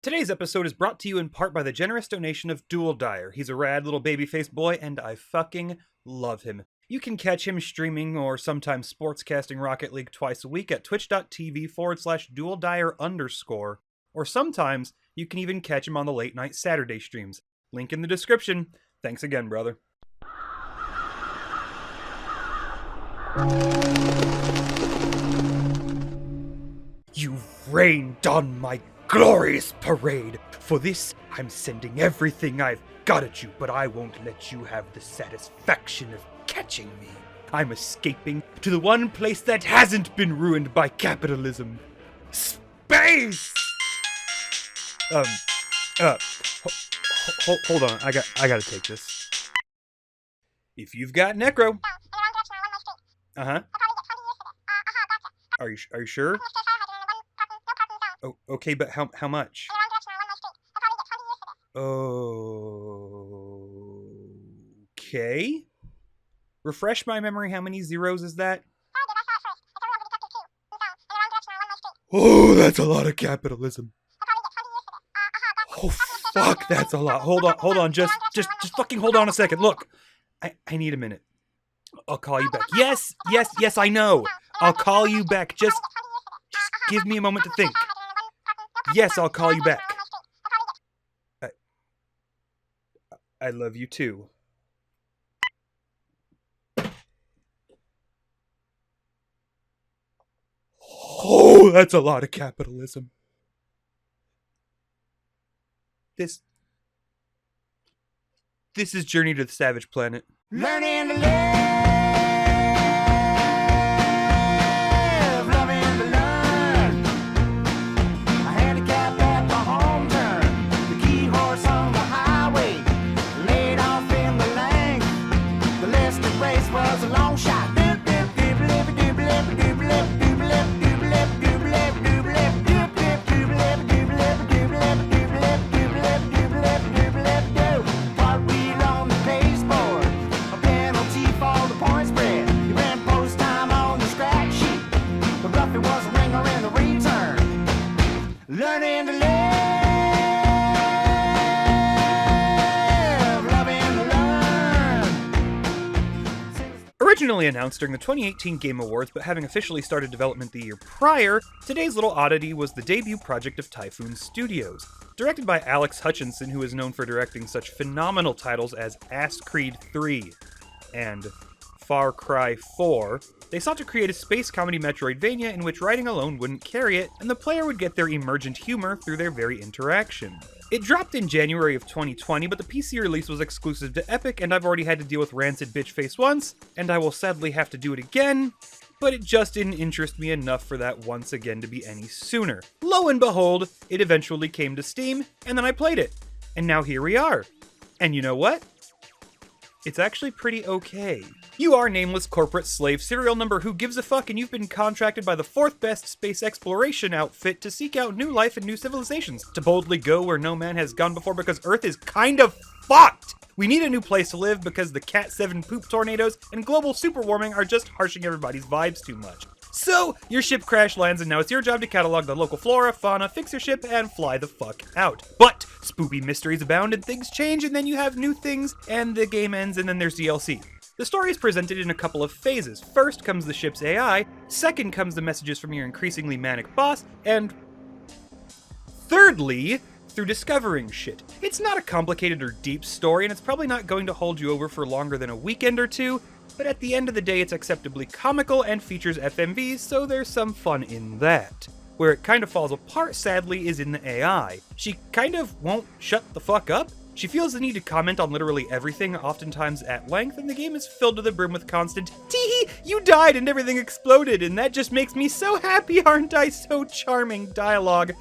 Today's episode is brought to you in part by the generous donation of DualDier. He's a rad little baby-faced boy, and I fucking love him. You can catch him streaming or sometimes sportscasting Rocket League twice a week at twitch.tv/DualDier_, or sometimes you can even catch him on the late night Saturday streams. Link in the description. Thanks again, brother. You've rained on my glorious parade. For this, I'm sending everything I've got at you, but I won't let you have the satisfaction of catching me. I'm escaping to the one place that hasn't been ruined by capitalism. Space! Hold on. I gotta take this. If you've got Necro. Uh-huh. Are you sure? Oh, okay, but how much? Okay. Refresh my memory, how many zeros is that? Oh, that's a lot of capitalism. Oh, fuck, that's a lot. Hold on, just fucking hold on a second. Look, I need a minute. I'll call you back. Yes, I know. I'll call you back. Just give me a moment to think. Yes, I'll call you back. I love you too. Oh, that's a lot of capitalism. This is Journey to the Savage Planet. Learning to live, loving to learn. A handicap at the home turn, the key horse on the highway, laid off in the lane. The listed race was a long shot. Learning to live, loving to learn. Originally announced during the 2018 Game Awards, but having officially started development the year prior, today's little oddity was the debut project of Typhoon Studios. Directed by Alex Hutchinson, who is known for directing such phenomenal titles as Ass Creed 3 and Far Cry 4, they sought to create a space comedy Metroidvania in which writing alone wouldn't carry it, and the player would get their emergent humor through their very interaction. It dropped in January of 2020, but the PC release was exclusive to Epic, and I've already had to deal with Rancid Bitch Face once, and I will sadly have to do it again, but it just didn't interest me enough for that once again to be any sooner. Lo and behold, it eventually came to Steam, and then I played it. And now here we are. And you know what? It's actually pretty okay. You are nameless corporate slave serial number who gives a fuck, and you've been contracted by the fourth best space exploration outfit to seek out new life and new civilizations, to boldly go where no man has gone before because Earth is kind of fucked. We need a new place to live because the Cat 7 poop tornadoes and global superwarming are just harshing everybody's vibes too much. So, your ship crash lands and now it's your job to catalog the local flora, fauna, fix your ship, and fly the fuck out. But spooky mysteries abound and things change, and then you have new things, and the game ends, and then there's DLC. The story is presented in a couple of phases. First comes the ship's AI, second comes the messages from your increasingly manic boss, and thirdly, through discovering shit. It's not a complicated or deep story, and it's probably not going to hold you over for longer than a weekend or two, but at the end of the day it's acceptably comical and features FMVs, so there's some fun in that. Where it kind of falls apart, sadly, is in the AI. She kind of won't shut the fuck up. She feels the need to comment on literally everything, oftentimes at length, and the game is filled to the brim with constant, "Tee-hee, you died and everything exploded, and that just makes me so happy, aren't I?" So charming dialogue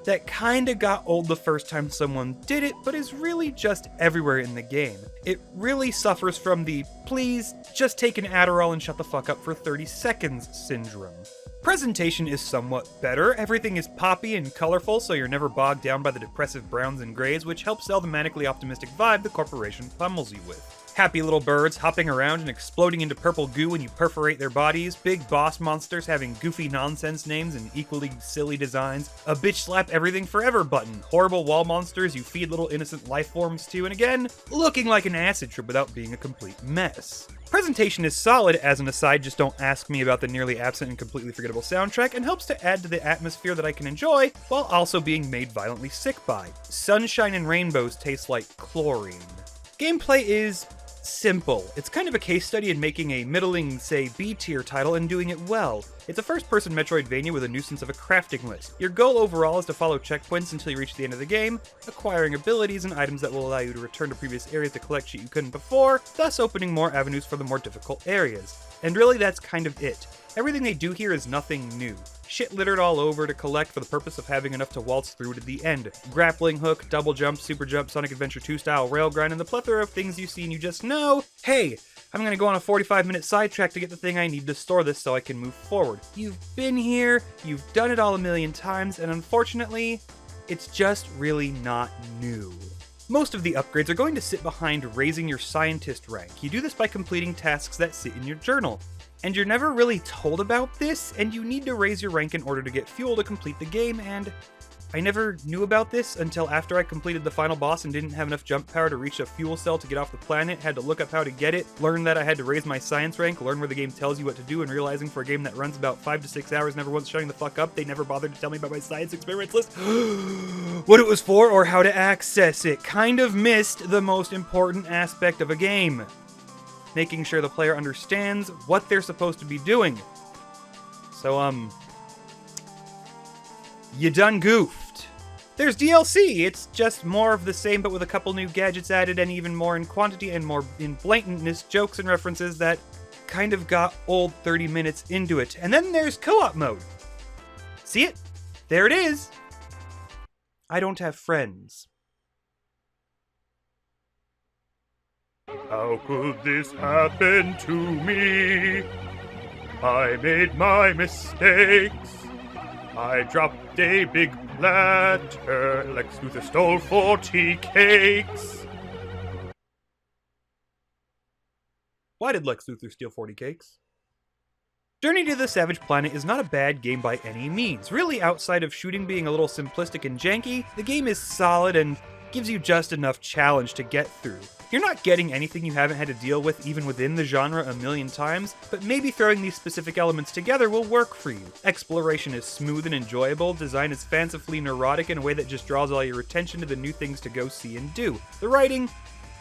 that kinda got old the first time someone did it, but is really just everywhere in the game. It really suffers from the, please, just take an Adderall and shut the fuck up for 30 seconds syndrome. Presentation is somewhat better. Everything is poppy and colorful, so you're never bogged down by the depressive browns and grays, which helps sell the manically optimistic vibe the corporation pummels you with. Happy little birds hopping around and exploding into purple goo when you perforate their bodies, big boss monsters having goofy nonsense names and equally silly designs, a bitch slap everything forever button, horrible wall monsters you feed little innocent life forms to, and again, looking like an acid trip without being a complete mess. Presentation is solid. As an aside, just don't ask me about the nearly absent and completely forgettable soundtrack, and helps to add to the atmosphere that I can enjoy, while also being made violently sick by. Sunshine and rainbows taste like chlorine. Gameplay is simple. It's kind of a case study in making a middling, say, B-tier title and doing it well. It's a first-person Metroidvania with a nuisance of a crafting list. Your goal overall is to follow checkpoints until you reach the end of the game, acquiring abilities and items that will allow you to return to previous areas to collect shit you couldn't before, thus opening more avenues for the more difficult areas. And really, that's kind of it. Everything they do here is nothing new. Shit littered all over to collect for the purpose of having enough to waltz through to the end. Grappling hook, double jump, super jump, Sonic Adventure 2 style rail grind, and the plethora of things you see and you just know, hey, I'm gonna go on a 45-minute sidetrack to get the thing I need to store this so I can move forward. You've been here, you've done it all a million times, and unfortunately, it's just really not new. Most of the upgrades are going to sit behind raising your scientist rank. You do this by completing tasks that sit in your journal. And you're never really told about this, and you need to raise your rank in order to get fuel to complete the game, and I never knew about this until after I completed the final boss and didn't have enough jump power to reach a fuel cell to get off the planet, had to look up how to get it, learn that I had to raise my science rank, learn where the game tells you what to do, and realizing for a game that runs about 5 to 6 hours never once shutting the fuck up, they never bothered to tell me about my science experiments list, what it was for, or how to access it. Kind of missed the most important aspect of a game. Making sure the player understands what they're supposed to be doing. So, you done goofed. There's DLC, it's just more of the same but with a couple new gadgets added and even more in quantity and more in blatantness, jokes and references that kind of got old 30 minutes into it. And then there's co-op mode. See it? There it is. I don't have friends. How could this happen to me? I made my mistakes. I dropped a big platter. Lex Luthor stole 40 cakes. Why did Lex Luthor steal 40 cakes? Journey to the Savage Planet is not a bad game by any means. Really, outside of shooting being a little simplistic and janky, the game is solid and gives you just enough challenge to get through. You're not getting anything you haven't had to deal with even within the genre a million times, but maybe throwing these specific elements together will work for you. Exploration is smooth and enjoyable, design is fancifully neurotic in a way that just draws all your attention to the new things to go see and do. The writing,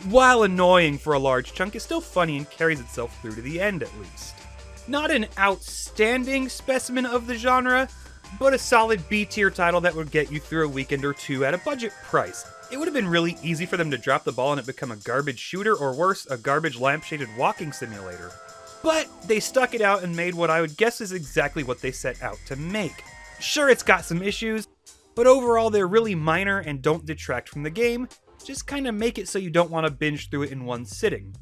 while annoying for a large chunk, is still funny and carries itself through to the end at least. Not an outstanding specimen of the genre, but a solid B-tier title that would get you through a weekend or two at a budget price. It would have been really easy for them to drop the ball and it become a garbage shooter, or worse, a garbage lamp-shaded walking simulator. But they stuck it out and made what I would guess is exactly what they set out to make. Sure, it's got some issues, but overall they're really minor and don't detract from the game, just kinda make it so you don't want to binge through it in one sitting.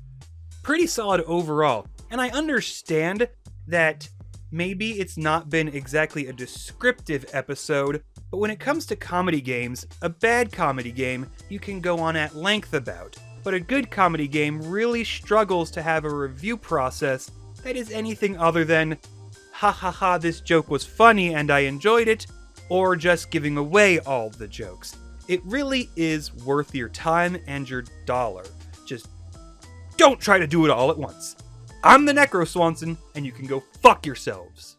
Pretty solid overall, and I understand that maybe it's not been exactly a descriptive episode, but when it comes to comedy games, a bad comedy game you can go on at length about. But a good comedy game really struggles to have a review process that is anything other than, ha ha ha, this joke was funny and I enjoyed it, or just giving away all the jokes. It really is worth your time and your dollar. Just don't try to do it all at once. I'm the Necroswanson, and you can go fuck yourselves.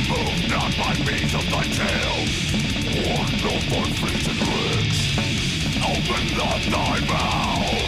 Move not by means of thy tail, walk no more fleeting ricks. Open not thy mouth.